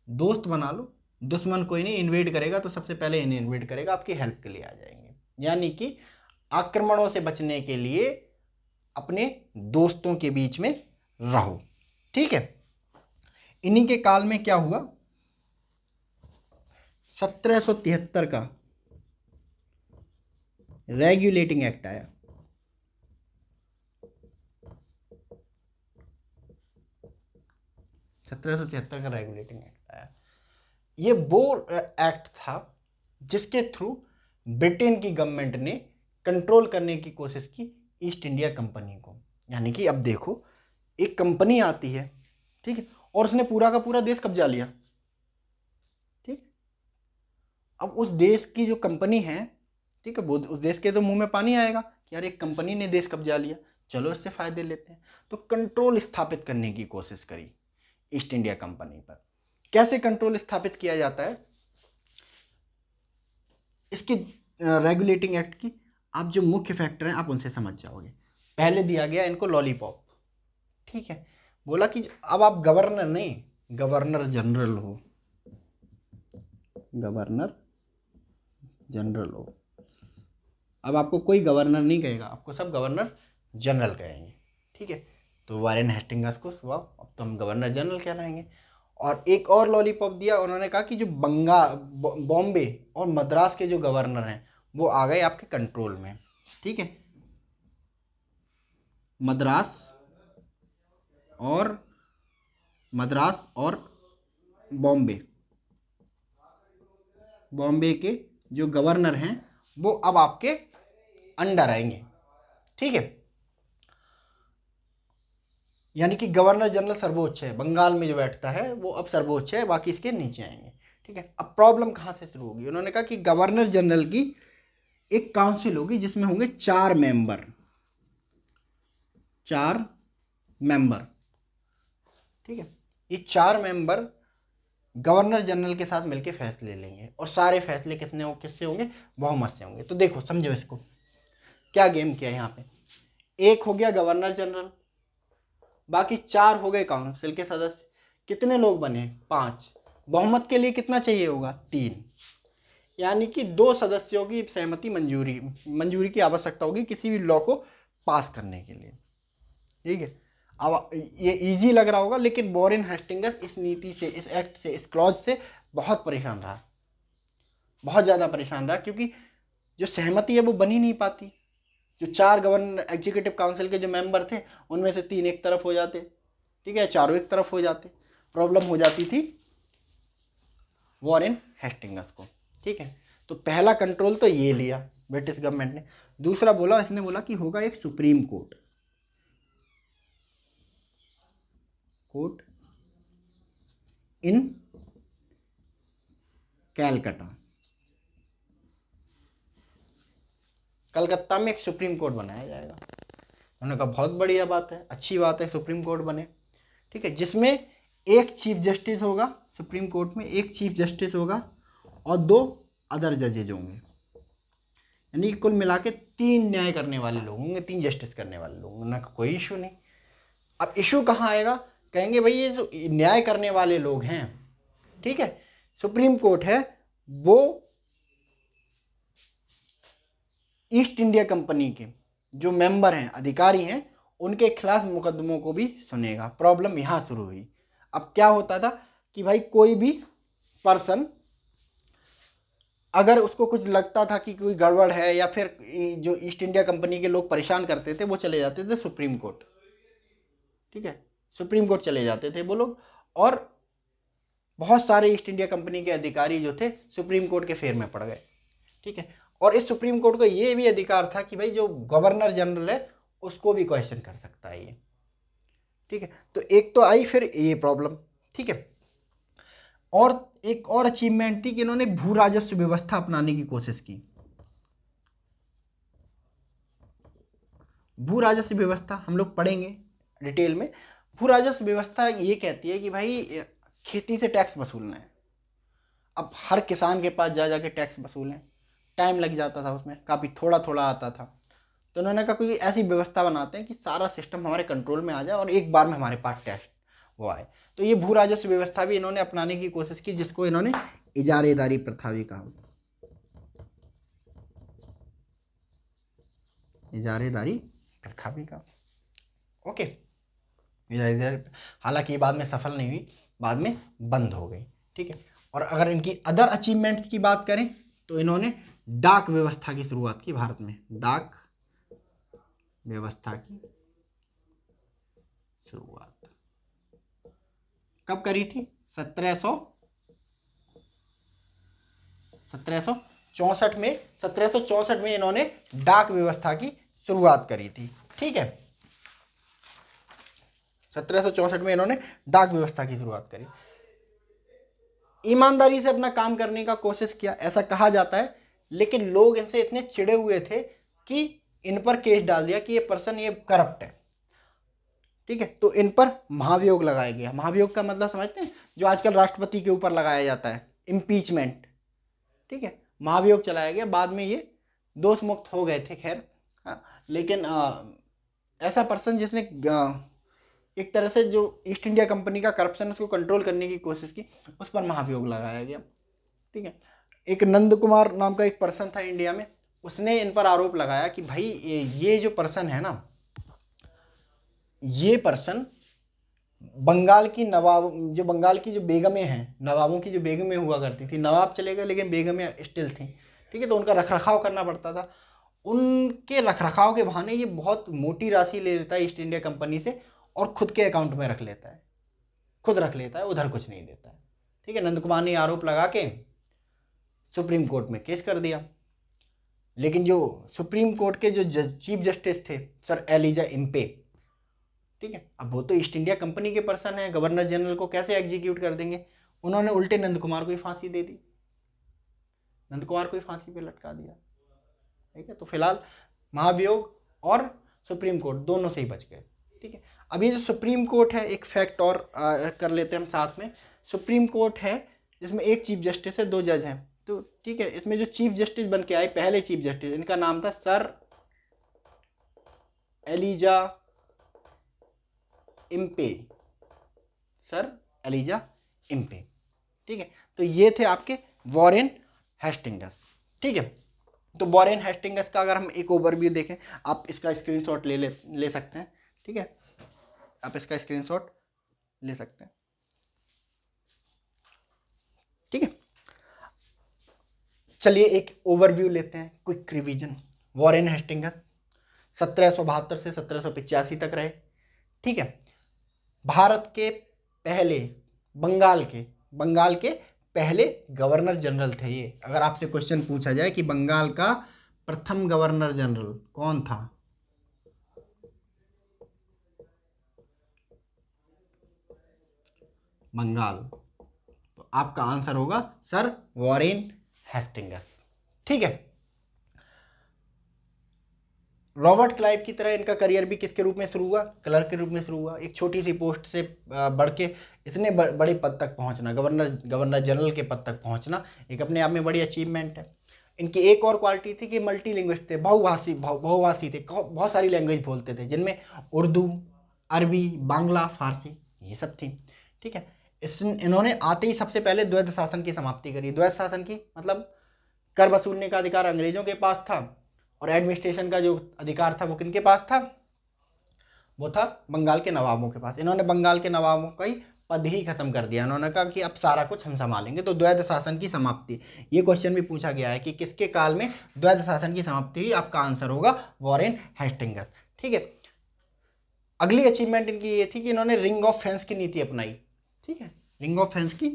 दोस्त बना लो, दुश्मन कोई नहीं, इन्वेड करेगा तो सबसे पहले इन्हें इन्वेड करेगा, आपकी हेल्प के लिए आ जाएंगे। यानी कि आक्रमणों से बचने के लिए अपने दोस्तों के बीच में रहो। ठीक है, इन्हीं के काल में क्या हुआ, 1773 का रेगुलेटिंग एक्ट आया। का रेगुलेटिंग एक्ट आया। ये वो एक्ट था जिसके थ्रू ब्रिटेन की गवर्नमेंट ने कंट्रोल करने की कोशिश की ईस्ट इंडिया कंपनी को। यानी कि अब देखो, एक कंपनी आती है, ठीक है, और उसने पूरा का पूरा देश कब्जा लिया। ठीक, अब उस देश की जो कंपनी है, ठीक है, वो उस देश के तो मुंह में पानी आएगा कि यार एक कंपनी ने देश कब्जा लिया, चलो इससे फायदे लेते हैं। तो कंट्रोल स्थापित करने की कोशिश करी ईस्ट इंडिया कंपनी पर। कैसे कंट्रोल स्थापित किया जाता है, इसकी रेगुलेटिंग एक्ट की आप जो मुख्य फैक्टर हैं आप उनसे समझ जाओगे। पहले दिया गया इनको लॉलीपॉप। ठीक है, बोला कि अब आप गवर्नर नहीं, गवर्नर जनरल हो, गवर्नर जनरल हो। अब आपको कोई गवर्नर नहीं कहेगा, आपको सब गवर्नर जनरल कहेंगे। ठीक है, तो वारेन हेस्टिंग्स को सुबह अब तो हम गवर्नर जनरल कहलाएंगे। और एक और लॉलीपॉप दिया, उन्होंने कहा कि जो बॉम्बे और मद्रास के जो गवर्नर हैं वो आ गए आपके कंट्रोल में। ठीक है, मद्रास और बॉम्बे के जो गवर्नर हैं वो अब आपके अंडर आएंगे। ठीक है, यानी कि गवर्नर जनरल सर्वोच्च है, बंगाल में जो बैठता है वो अब सर्वोच्च है, बाकी इसके नीचे आएंगे। ठीक है, अब प्रॉब्लम कहाँ से शुरू होगी, उन्होंने कहा कि गवर्नर जनरल की एक काउंसिल होगी जिसमें होंगे 4 मेंबर। ठीक है, ये 4 मेंबर गवर्नर जनरल के साथ मिलकर फैसले लेंगे, और सारे फैसले किससे होंगे, बहुमत से होंगे। तो देखो समझो इसको, क्या गेम किया यहाँ पे, एक हो गया गवर्नर जनरल, बाकी 4 हो गए काउंसिल के सदस्य। कितने लोग बने, 5। बहुमत के लिए कितना चाहिए होगा, 3। यानी कि 2 सदस्यों की सहमति मंजूरी की आवश्यकता होगी किसी भी लॉ को पास करने के लिए। ठीक है, अब ये इजी लग रहा होगा, लेकिन वॉरेन हेस्टिंग्स इस नीति से, इस एक्ट से, इस क्लॉज से बहुत परेशान रहा, बहुत ज़्यादा परेशान रहा, क्योंकि जो सहमति है वो बन ही नहीं पाती। जो 4 गवर्नर एग्जीक्यूटिव काउंसिल के जो मेंबर थे उनमें से 3 एक तरफ हो जाते, ठीक है, 4 एक तरफ हो जाते, प्रॉब्लम हो जाती थी वॉरेन हेस्टिंग्स को। ठीक है, तो पहला कंट्रोल तो ये लिया ब्रिटिश गवर्नमेंट ने। दूसरा बोला, इसने बोला कि होगा एक सुप्रीम कोर्ट इन कैलकाटा, कलकत्ता में एक सुप्रीम कोर्ट बनाया जाएगा। उन्होंने कहा बहुत बढ़िया बात है, अच्छी बात है, सुप्रीम कोर्ट बने। ठीक है, जिसमें एक चीफ जस्टिस होगा, सुप्रीम कोर्ट में एक चीफ जस्टिस होगा और 2 अदर जजेज होंगे। यानी कि कुल मिला के 3 न्याय करने वाले लोग होंगे, 3 जस्टिस करने वाले लोग होंगे, ना कोई इशू नहीं। अब इशू कहाँ आएगा, कहेंगे भाई ये जो न्याय करने वाले लोग हैं, ठीक है, सुप्रीम कोर्ट है, वो ईस्ट इंडिया कंपनी के जो मेंबर हैं, अधिकारी हैं, उनके खिलाफ मुकदमों को भी सुनेगा। प्रॉब्लम यहाँ शुरू हुई। अब क्या होता था कि भाई कोई भी पर्सन अगर उसको कुछ लगता था कि कोई गड़बड़ है, या फिर जो ईस्ट इंडिया कंपनी के लोग परेशान करते थे, वो चले जाते थे सुप्रीम कोर्ट। ठीक है, सुप्रीम कोर्ट चले जाते थे वो लोग, और बहुत सारे ईस्ट इंडिया कंपनी के अधिकारी जो थे सुप्रीम कोर्ट के फेर में पड़ गए। ठीक है, और इस सुप्रीम कोर्ट को ये भी अधिकार था कि भाई जो गवर्नर जनरल है उसको भी क्वेश्चन कर सकता है ये। ठीक है, तो एक तो आई फिर ये प्रॉब्लम। ठीक है, और एक और अचीवमेंट थी कि इन्होंने भू राजस्व व्यवस्था अपनाने की कोशिश की। भू राजस्व व्यवस्था हम लोग पढ़ेंगे डिटेल में। भू राजस्व व्यवस्था ये कहती है कि भाई खेती से टैक्स वसूलना है। अब हर किसान के पास जा जाके टैक्स वसूलें, टाइम लग जाता था, उसमें काफ़ी थोड़ा थोड़ा आता था। तो उन्होंने कहा कोई ऐसी व्यवस्था बनाते हैं कि सारा सिस्टम हमारे कंट्रोल में आ जाए और एक बार में हमारे पास टैक्स वो आए। तो ये भू राजस्व व्यवस्था भी इन्होंने अपनाने की कोशिश की, जिसको इन्होंने इजारेदारी प्रथा भी कहा। इजारेदारी प्रथा भी कहा, ओके। इजारेदारी, हालांकि ये बाद में सफल नहीं हुई, बाद में बंद हो गई, ठीक है। और अगर इनकी अदर अचीवमेंट्स की बात करें तो इन्होंने डाक व्यवस्था की शुरुआत की भारत में। डाक व्यवस्था की शुरुआत कब करी थी? 1764 में। 1764 में इन्होंने डाक व्यवस्था की शुरुआत करी थी, ठीक है। 1764 में इन्होंने डाक व्यवस्था की शुरुआत करी। ईमानदारी से अपना काम करने का कोशिश किया, ऐसा कहा जाता है, लेकिन लोग इनसे इतने चिढ़े हुए थे कि इन पर केस डाल दिया कि ये पर्सन ये करप्ट है, ठीक है। तो इन पर महाभियोग लगाया गया। महाभियोग का मतलब समझते हैं? जो आजकल राष्ट्रपति के ऊपर लगाया जाता है, इम्पीचमेंट, ठीक है। महाभियोग चलाया गया, बाद में ये दोष मुक्त हो गए थे, खैर। हाँ, लेकिन ऐसा पर्सन जिसने एक तरह से जो ईस्ट इंडिया कंपनी का करप्शन उसको कंट्रोल करने की कोशिश की, उस पर महाभियोग लगाया गया, ठीक है। एक नंद कुमार नाम का एक पर्सन था इंडिया में, उसने इन पर आरोप लगाया कि भाई ये जो पर्सन है ना, ये पर्सन बंगाल की बंगाल की जो बेगमें हैं, नवाबों की जो बेगमें हुआ करती थी, नवाब चले गए लेकिन बेगमें स्टिल थी, ठीक है। तो उनका रखरखाव करना पड़ता था। उनके रखरखाव के बहाने ये बहुत मोटी राशि ले लेता है ईस्ट इंडिया कंपनी से और खुद के अकाउंट में रख लेता है, खुद रख लेता है, उधर कुछ नहीं देता है, ठीक है। नंद कुमार ने आरोप लगा के सुप्रीम कोर्ट में केस कर दिया, लेकिन जो सुप्रीम कोर्ट के जो चीफ जस्टिस थे सर एलिजा इम्पे, ठीक है, अब वो तो ईस्ट इंडिया कंपनी के पर्सन है, गवर्नर जनरल को कैसे एग्जीक्यूट कर देंगे? उन्होंने उल्टे नंद कुमार को ही फांसी दे दी, नंद कुमार को ही फांसी पे लटका दिया, ठीक है। तो फिलहाल महाभियोग और सुप्रीम कोर्ट दोनों से ही बच गए, ठीक है। अब ये जो सुप्रीम कोर्ट है, एक फैक्ट और कर लेते हैं हम साथ में। सुप्रीम कोर्ट है जिसमें एक चीफ जस्टिस है, 2 जज हैं, तो ठीक है। इसमें जो चीफ जस्टिस बन के आए, पहले चीफ जस्टिस, इनका नाम था sir Elijah Impey, sir Elijah Impey, ठीक है। तो ये थे आपके वॉरेन हेस्टिंगस, ठीक है। तो वॉरेन हेस्टिंगस का अगर हम एक ओवरव्यू देखें, आप इसका स्क्रीनशॉट ले सकते हैं, ठीक है। आप इसका स्क्रीनशॉट ले सकते हैं, ठीक है। चलिए एक ओवरव्यू लेते हैं, क्विक रिवीजन। वॉरेन हेस्टिंगस 1772 से 1785 तक रहे, ठीक है। भारत के पहले बंगाल के पहले गवर्नर जनरल थे ये। अगर आपसे क्वेश्चन पूछा जाए कि बंगाल का प्रथम गवर्नर जनरल कौन था, बंगाल, तो आपका आंसर होगा सर वॉरेन हेस्टिंगस, ठीक है। रॉबर्ट क्लाइव की तरह इनका करियर भी किसके रूप में शुरू हुआ? क्लर्क के रूप में शुरू हुआ। एक छोटी सी पोस्ट से बढ़ के इतने बड़े पद तक पहुंचना, गवर्नर जनरल के पद तक पहुंचना, एक अपने आप में बड़ी अचीवमेंट है। इनकी एक और क्वालिटी थी कि मल्टी लैंग्वेज थे, बहुभाषी थे, बहुत सारी लैंग्वेज बोलते थे, जिनमें उर्दू, अरबी, बांग्ला, फारसी ये सब थी, ठीक है। इन्होंने आते ही सबसे पहले द्वैध शासन की समाप्ति करी। द्वैध शासन की मतलब कर वसूलने का अधिकार अंग्रेजों के पास था और एडमिनिस्ट्रेशन का जो अधिकार था वो किनके पास था? वो था बंगाल के नवाबों के पास। इन्होंने बंगाल के नवाबों का ही पद ही खत्म कर दिया। इन्होंने कहा कि अब सारा कुछ हम संभालेंगे। तो द्वैध शासन की समाप्ति, ये क्वेश्चन भी पूछा गया है कि किसके काल में द्वैध शासन की समाप्ति हुई? आपका आंसर होगा वॉरेन हेस्टिंगस, ठीक है। अगली अचीवमेंट इनकी ये थी कि इन्होंने रिंग ऑफ फेंस की नीति अपनाई, ठीक है। रिंग ऑफ फेंस की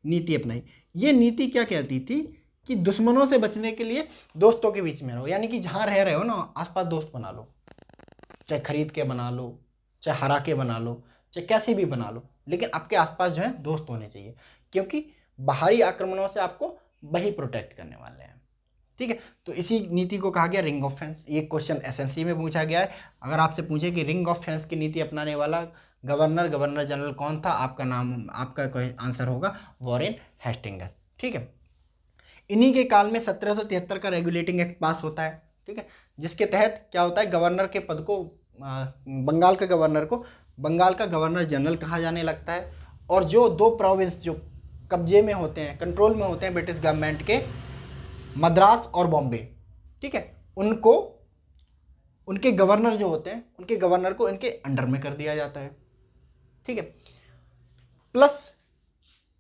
नीति अपनाई। ये नीति क्या कहती थी कि दुश्मनों से बचने के लिए दोस्तों के बीच में रहो, यानी कि जहाँ रह रहे हो ना आसपास दोस्त बना लो, चाहे खरीद के बना लो, चाहे हरा के बना लो, चाहे कैसे भी बना लो, लेकिन आपके आसपास जो है दोस्त होने चाहिए, क्योंकि बाहरी आक्रमणों से आपको वही प्रोटेक्ट करने वाले हैं, ठीक है। तो इसी नीति को कहा गया रिंग ऑफ फेंस। ये क्वेश्चन एसएससी में पूछा गया है। अगर आपसे पूछे कि रिंग ऑफ फेंस की नीति अपनाने वाला गवर्नर जनरल कौन था, आपका आंसर होगा वॉरेन हेस्टिंगस, ठीक है। इन्हीं के काल में 1773 का रेगुलेटिंग एक्ट पास होता है, ठीक है, जिसके तहत क्या होता है, गवर्नर के पद को बंगाल का गवर्नर जनरल कहा जाने लगता है और जो दो प्रोविंस जो कब्जे में होते हैं, कंट्रोल में होते हैं ब्रिटिश गवर्नमेंट के, मद्रास और बॉम्बे, ठीक है, उनको, उनके गवर्नर जो होते हैं, उनके गवर्नर को इनके अंडर में कर दिया जाता है, ठीक है। प्लस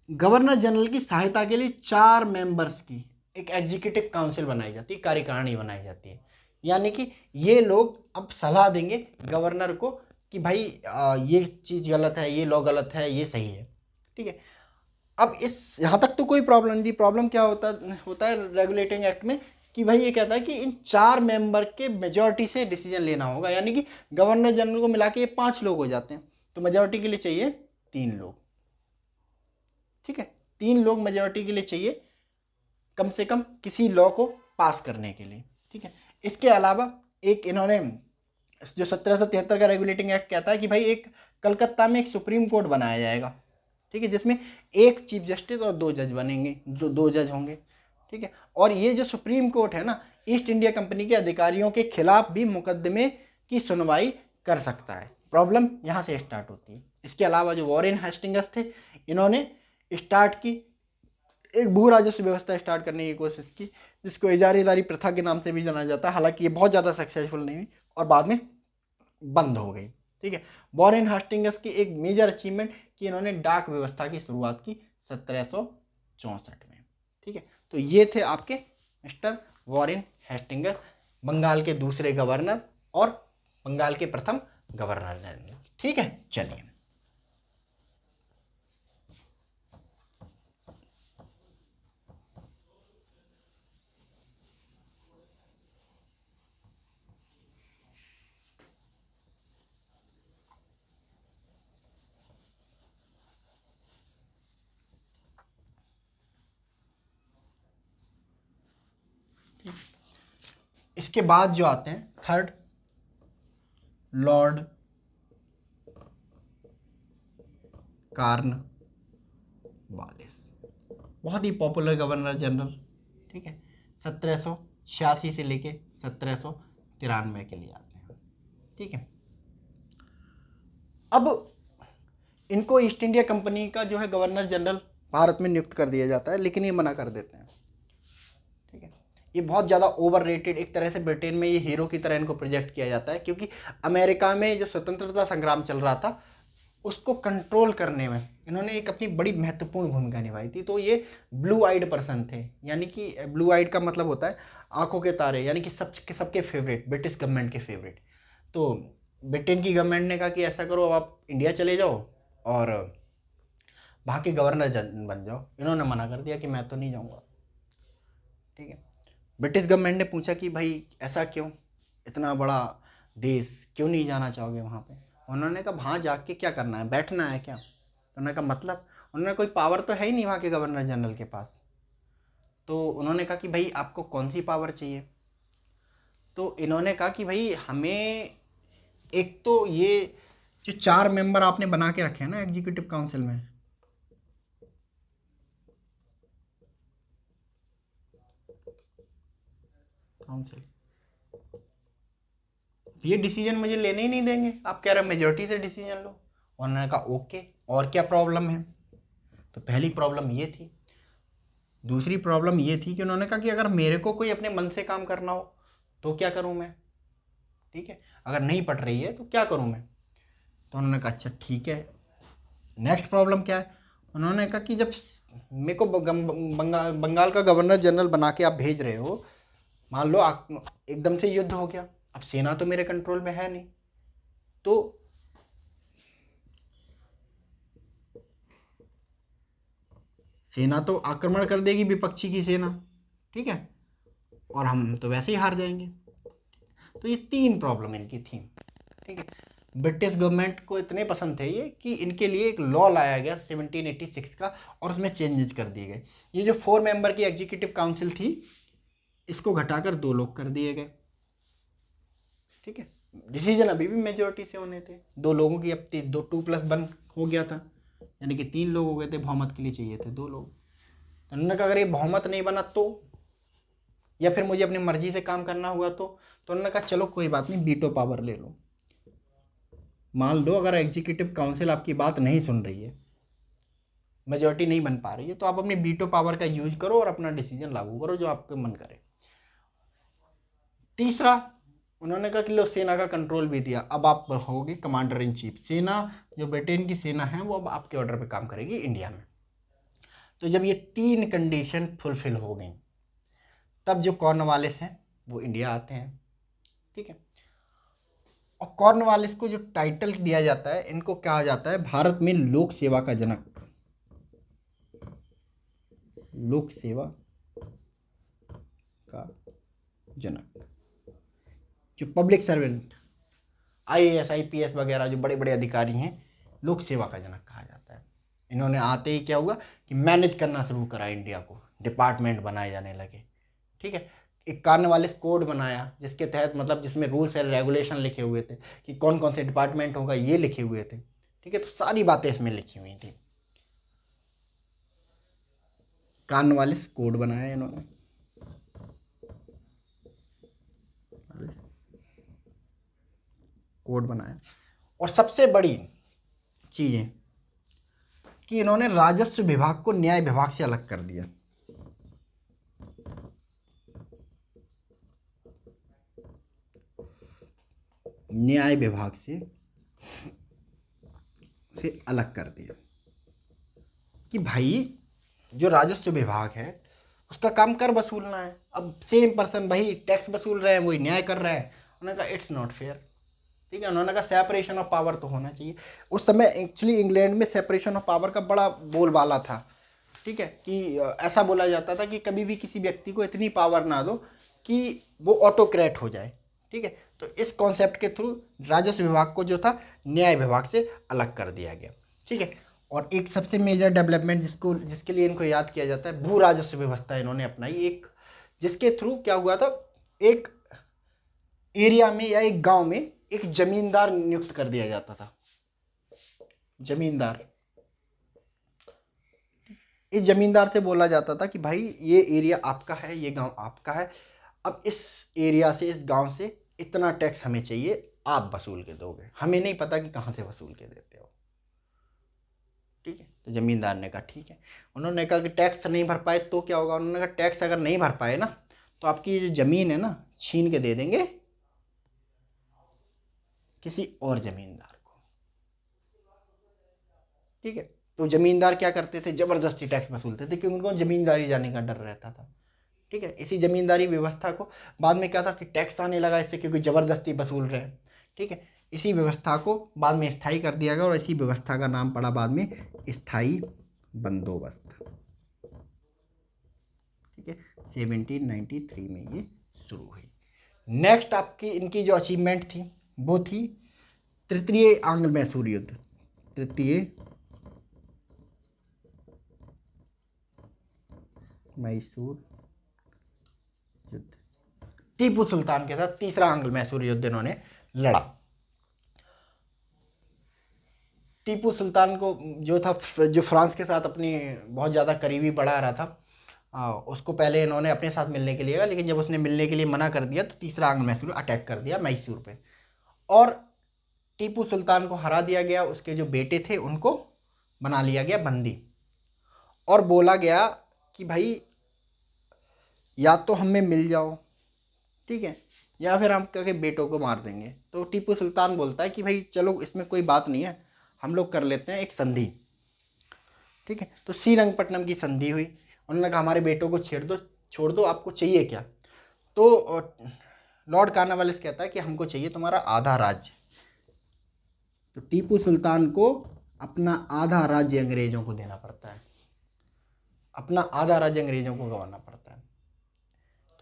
गवर्नर जनरल की सहायता के लिए 4 मेंबर्स की एक एग्जीक्यूटिव काउंसिल बनाई जाती है, कार्यकारिणी बनाई जाती है। यानी कि ये लोग अब सलाह देंगे गवर्नर को कि भाई ये चीज़ गलत है, ये लॉ गलत है, ये सही है, ठीक है। अब इस यहाँ तक तो कोई प्रॉब्लम नहीं थी। प्रॉब्लम क्या होता है रेगुलेटिंग एक्ट में कि भाई ये कहता है कि इन 4 मेंबर के मेजॉरिटी से डिसीजन लेना होगा। यानी कि गवर्नर जनरल को मिला के ये 5 लोग हो जाते हैं, तो मेजॉरिटी के लिए चाहिए 3 लोग, ठीक है। 3 लोग मेजॉरिटी के लिए चाहिए कम से कम किसी लॉ को पास करने के लिए, ठीक है। इसके अलावा एक इन्होंने जो 1773 का रेगुलेटिंग एक्ट कहता है कि भाई एक कलकत्ता में एक सुप्रीम कोर्ट बनाया जाएगा, ठीक है, जिसमें एक चीफ जस्टिस और 2 जज बनेंगे, जो 2 जज होंगे, ठीक है। और ये जो सुप्रीम कोर्ट है ना, ईस्ट इंडिया कंपनी के अधिकारियों के खिलाफ भी मुकदमे की सुनवाई कर सकता है। प्रॉब्लम यहाँ से स्टार्ट होती है। इसके अलावा जो वॉरेन हेस्टिंग्स थे, इन्होंने स्टार्ट की एक भू राजस्व व्यवस्था स्टार्ट करने की कोशिश की, जिसको इजारेदारी प्रथा के नाम से भी जाना जाता है। हालांकि ये बहुत ज़्यादा सक्सेसफुल नहीं हुई और बाद में बंद हो गई, ठीक है। वॉरेन हेस्टिंग्स की एक मेजर अचीवमेंट कि इन्होंने डाक व्यवस्था की शुरुआत की 1764 में, ठीक है। तो ये थे आपके मिस्टर वॉरेन हेस्टिंग्स, बंगाल के दूसरे गवर्नर और बंगाल के प्रथम गवर्नर जनरल, ठीक है। चलिए, इसके बाद जो आते हैं थर्ड, लॉर्ड कॉर्नवालिस, बहुत ही पॉपुलर गवर्नर जनरल, ठीक है। 1786 से लेके 1793 के लिए आते हैं, ठीक है। अब इनको ईस्ट इंडिया कंपनी का जो है गवर्नर जनरल भारत में नियुक्त कर दिया जाता है, लेकिन ये मना कर देते हैं, ठीक है। ये बहुत ज़्यादा ओवर रेटेड, एक तरह से ब्रिटेन में ये हीरो की तरह इनको प्रोजेक्ट किया जाता है, क्योंकि अमेरिका में जो स्वतंत्रता संग्राम चल रहा था उसको कंट्रोल करने में इन्होंने एक अपनी बड़ी महत्वपूर्ण भूमिका निभाई थी। तो ये ब्लू आइड पर्सन थे, यानी कि ब्लू आइड का मतलब होता है आंखों के तारे, यानी कि सबके फेवरेट, ब्रिटिश गवर्नमेंट के फेवरेट। तो ब्रिटेन की गवर्नमेंट ने कहा कि ऐसा करो, अब आप इंडिया चले जाओ और वहाँ के गवर्नर बन जाओ। इन्होंने मना कर दिया कि मैं तो नहीं जाऊँगा, ठीक है। ब्रिटिश गवर्नमेंट ने पूछा कि भाई ऐसा क्यों, इतना बड़ा देश, क्यों नहीं जाना चाहोगे वहाँ पे? उन्होंने कहा वहाँ जाके क्या करना है, बैठना है क्या? तो उन्होंने कहा मतलब, उन्होंने कोई पावर तो है ही नहीं वहाँ के गवर्नर जनरल के पास। तो उन्होंने कहा कि भाई आपको कौन सी पावर चाहिए? तो इन्होंने कहा कि भाई हमें एक तो ये जो 4 मेंबर आपने बना के रखे हैं ना एग्जीक्यूटिव काउंसिल में, काउंसिल, ये डिसीजन मुझे लेने ही नहीं देंगे, आप कह रहे हैं मेजोरिटी से डिसीजन लो। उन्होंने कहा ओके, और क्या प्रॉब्लम है? तो पहली प्रॉब्लम ये थी। दूसरी प्रॉब्लम ये थी कि उन्होंने कहा कि अगर मेरे को कोई अपने मन से काम करना हो तो क्या करूं मैं, ठीक है, अगर नहीं पट रही है तो क्या करूं मैं? तो उन्होंने कहा अच्छा ठीक है। नेक्स्ट प्रॉब्लम क्या है? उन्होंने कहा कि जब मेरे को बंगाल का गवर्नर जनरल बना के आप भेज रहे हो, मान लो एकदम से युद्ध हो गया, अब सेना तो मेरे कंट्रोल में है नहीं, तो सेना तो आक्रमण कर देगी, विपक्षी की सेना, ठीक है, और हम तो वैसे ही हार जाएंगे। तो ये 3 प्रॉब्लम इनकी थी, ठीक है। ब्रिटिश गवर्नमेंट को इतने पसंद थे ये कि इनके लिए एक लॉ लाया गया 1786 का, और उसमें चेंजेस कर दिए गए। ये जो 4 मेंबर की एग्जीक्यूटिव काउंसिल थी, इसको घटाकर 2 लोग कर दिए गए, ठीक है। डिसीजन अभी भी मेजोरिटी से होने थे, 2 लोगों की अब 2+1 हो गया था, यानी कि 3 लोग हो गए थे। बहुमत के लिए चाहिए थे 2 लोग। तो उन्होंने कहा अगर ये बहुमत नहीं बना तो, या फिर मुझे अपनी मर्जी से काम करना हुआ तो उन्होंने कहा चलो कोई बात नहीं, वीटो पावर ले लो। मान लो अगर एग्जीक्यूटिव काउंसिल आपकी बात नहीं सुन रही है मेजॉरिटी नहीं बन पा रही है, तो आप अपनी वीटो पावर का यूज करो और अपना डिसीजन लागू करो जो आपको मन करे। तीसरा, उन्होंने कहा कि लो सेना का कंट्रोल भी दिया, अब आप होगे कमांडर इन चीफ। सेना, जो ब्रिटेन की सेना है वो अब आपके ऑर्डर पे काम करेगी इंडिया में। तो जब ये 3 कंडीशन फुलफिल हो गई, तब जो कॉर्नवालिस हैं वो इंडिया आते हैं। ठीक है, और कॉर्नवालिस को जो टाइटल दिया जाता है, इनको कहा जाता है भारत में लोक सेवा का जनक। लोक सेवा का जनक, जो पब्लिक सर्वेंट, आईएएस आईपीएस वगैरह जो बड़े बड़े अधिकारी हैं, लोक सेवा का जनक कहा जाता है। इन्होंने आते ही क्या हुआ कि मैनेज करना शुरू करा इंडिया को, डिपार्टमेंट बनाए जाने लगे। ठीक है, एक कॉर्नवालिस कोड बनाया जिसके तहत, मतलब जिसमें रूल्स एंड रेगुलेशन लिखे हुए थे कि कौन कौन से डिपार्टमेंट होगा, ये लिखे हुए थे। ठीक है, तो सारी बातें इसमें लिखी हुई थी। कॉर्नवालिस कोड बनाया इन्होंने, कोड बनाया। और सबसे बड़ी चीज़ है कि इन्होंने राजस्व विभाग को न्याय विभाग से अलग कर दिया। न्याय विभाग से अलग कर दिया कि भाई जो राजस्व विभाग है उसका काम कर वसूलना है। अब सेम पर्सन भाई टैक्स वसूल रहे हैं, वही न्याय कर रहे हैं। उन्होंने कहा इट्स नॉट फेयर। ठीक है, उन्होंने कहा सेपरेशन ऑफ पावर तो होना चाहिए। उस समय एक्चुअली इंग्लैंड में सेपरेशन ऑफ पावर का बड़ा बोलबाला था। ठीक है, कि ऐसा बोला जाता था कि कभी भी किसी व्यक्ति को इतनी पावर ना दो कि वो ऑटोक्रेट हो जाए। ठीक है, तो इस कॉन्सेप्ट के थ्रू राजस्व विभाग को जो था न्याय विभाग से अलग कर दिया गया। ठीक है, और एक सबसे मेजर डेवलपमेंट जिसके लिए इनको याद किया जाता है, भू राजस्व व्यवस्था इन्होंने अपनाई एक, जिसके थ्रू क्या हुआ था, एक एरिया में या एक गांव में एक जमींदार नियुक्त कर दिया जाता था। जमींदार, इस जमींदार से बोला जाता था कि भाई ये एरिया आपका है, ये गांव आपका है, अब इस एरिया से, इस गांव से इतना टैक्स हमें चाहिए, आप वसूल के दोगे, हमें नहीं पता कि कहाँ से वसूल के देते हो। ठीक है, तो जमींदार ने कहा ठीक है। उन्होंने कहा कि टैक्स नहीं भर पाए तो क्या होगा, उन्होंने कहा टैक्स अगर नहीं भर पाए ना तो आपकी ये जो ज़मीन है ना छीन के दे देंगे किसी और ज़मींदार को। ठीक है, तो ज़मींदार क्या करते थे, ज़बरदस्ती टैक्स वसूलते थे क्योंकि उनको ज़मींदारी जाने का डर रहता था। ठीक है, इसी ज़मींदारी व्यवस्था को बाद में क्या था कि टैक्स आने लगा इससे, क्योंकि ज़बरदस्ती वसूल रहे हैं। ठीक है, इसी व्यवस्था को बाद में स्थायी कर दिया गया और इसी व्यवस्था का नाम पड़ा बाद में स्थायी बंदोबस्त। ठीक है, 1793 में ये शुरू हुई। नेक्स्ट आपकी इनकी जो अचीवमेंट थी वो थी तृतीय आंग्ल मैसूर युद्ध। तृतीय मैसूर युद्ध, टीपू सुल्तान के साथ तीसरा आंग्ल मैसूर युद्ध इन्होंने लड़ा। टीपू सुल्तान को जो था, जो फ्रांस के साथ अपनी बहुत ज़्यादा करीबी बढ़ा रहा था, उसको पहले इन्होंने अपने साथ मिलने के लिए कहा, लेकिन जब उसने मिलने के लिए मना कर दिया तो तीसरा आंग्ल मैसूर अटैक कर दिया मैसूर पे, और टीपू सुल्तान को हरा दिया गया। उसके जो बेटे थे उनको बना लिया गया बंदी, और बोला गया कि भाई या तो हमें मिल जाओ, ठीक है, या फिर हम के बेटों को मार देंगे। तो टीपू सुल्तान बोलता है कि भाई चलो इसमें कोई बात नहीं है, हम लोग कर लेते हैं एक संधि। ठीक है, तो श्रीरंगपट्टनम की संधि हुई। उन्होंने कहा हमारे बेटों को छोड़ दो, आपको चाहिए क्या। तो लॉर्ड कॉर्नवालिस कहता है कि हमको चाहिए तुम्हारा आधा राज्य। तो टीपू सुल्तान को अपना आधा राज्य अंग्रेजों को देना पड़ता है, अपना आधा राज्य अंग्रेजों को गंवाना पड़ता है।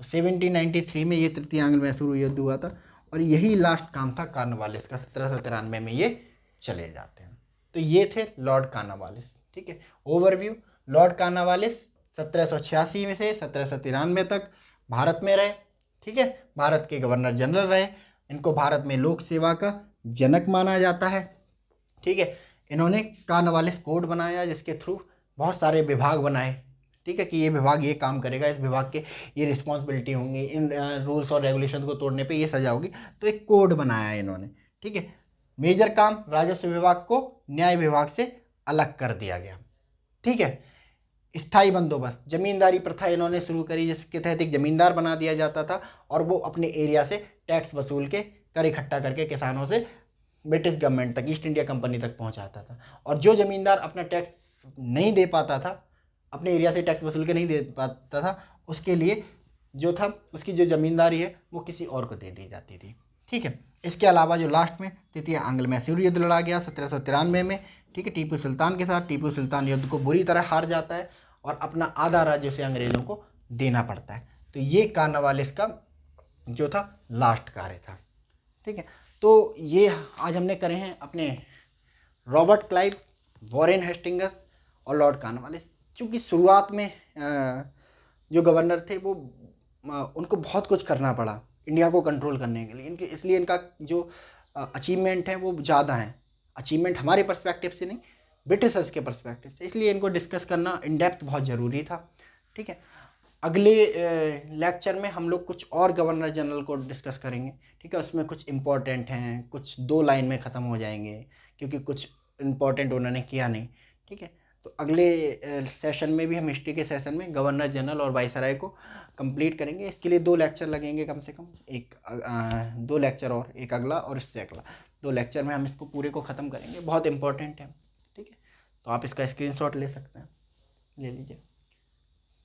तो 1793 में ये तृतीय आंग्ल मैसूर युद्ध हुआ था, और यही लास्ट काम था कॉर्नवालिस का। 1793 में ये चले जाते हैं। तो ये थे लॉर्ड कॉर्नवालिस। ठीक है, ओवरव्यू, लॉर्ड कॉर्नवालिस 1786 में से 1793 तक भारत में रहे। ठीक है, भारत के गवर्नर जनरल रहे। इनको भारत में लोक सेवा का जनक माना जाता है। ठीक है, इन्होंने कॉर्नवालिस कोड बनाया जिसके थ्रू बहुत सारे विभाग बनाए। ठीक है, कि ये विभाग ये काम करेगा, इस विभाग के ये रिस्पॉन्सिबिलिटी होंगी, इन रूल्स और रेगुलेशन को तोड़ने पे ये सजा होगी। तो एक कोड बनाया है इन्होंने। ठीक है, मेजर काम, राजस्व विभाग को न्याय विभाग से अलग कर दिया गया। ठीक है। स्थायी बंदोबस्त, जमींदारी प्रथा इन्होंने शुरू करी, जिसके तहत एक जमींदार बना दिया जाता था और वो अपने एरिया से टैक्स वसूल के कर इकट्ठा करके किसानों से ब्रिटिश गवर्नमेंट तक, ईस्ट इंडिया कंपनी तक पहुंचाता था। और जो जमींदार अपना टैक्स नहीं दे पाता था, अपने एरिया से टैक्स वसूल के नहीं दे पाता था, उसके लिए जो था उसकी जो ज़मींदारी है वो किसी और को दे दी जाती थी। ठीक है। इसके अलावा जो लास्ट में तृतीय आंग्ल मैसूर युद्ध लड़ा गया 1793 में, ठीक है, टीपू सुल्तान के साथ। टीपू सुल्तान युद्ध को बुरी तरह हार जाता है और अपना आधा राज्य उसे अंग्रेज़ों को देना पड़ता है। तो ये कॉर्नवालिस का जो था लास्ट कार्य था। ठीक है। तो ये आज हमने करे हैं अपने रॉबर्ट क्लाइव, वॉरेन हेस्टिंग्स और लॉर्ड कॉर्नवालिस। चूँकि शुरुआत में जो गवर्नर थे वो उनको बहुत कुछ करना पड़ा इंडिया को कंट्रोल करने के लिए, इसलिए इनका जो अचीवमेंट है वो ज़्यादा है। अचीवमेंट हमारे पर्सपेक्टिव से नहीं, ब्रिटिशर्स के पर्सपेक्टिव से, इसलिए इनको डिस्कस करना इन डेप्थ बहुत ज़रूरी था। ठीक है। अगले लेक्चर में हम लोग कुछ और गवर्नर जनरल को डिस्कस करेंगे। ठीक है। उसमें कुछ इम्पोर्टेंट हैं, कुछ 2 लाइन में ख़त्म हो जाएंगे क्योंकि कुछ इम्पोर्टेंट उन्होंने किया नहीं। ठीक है। तो अगले सेशन में भी हम हिस्ट्री के सेशन में गवर्नर जनरल और वाइसराय को कंप्लीट करेंगे। इसके लिए 2 लेक्चर लगेंगे कम से कम, 2 लेक्चर और एक अगला और इससे अगला, 2 लेक्चर में हम इसको पूरे को ख़त्म करेंगे। बहुत इंपॉर्टेंट है। ठीक है। तो आप इसका स्क्रीनशॉट ले सकते हैं, ले लीजिए।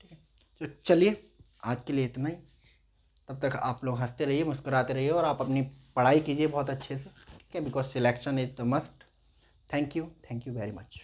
ठीक है। तो चलिए आज के लिए इतना ही। तब तक आप लोग हंसते रहिए, मुस्कुराते रहिए और आप अपनी पढ़ाई कीजिए बहुत अच्छे से। ठीक है। Because selection is the must. Thank you very much.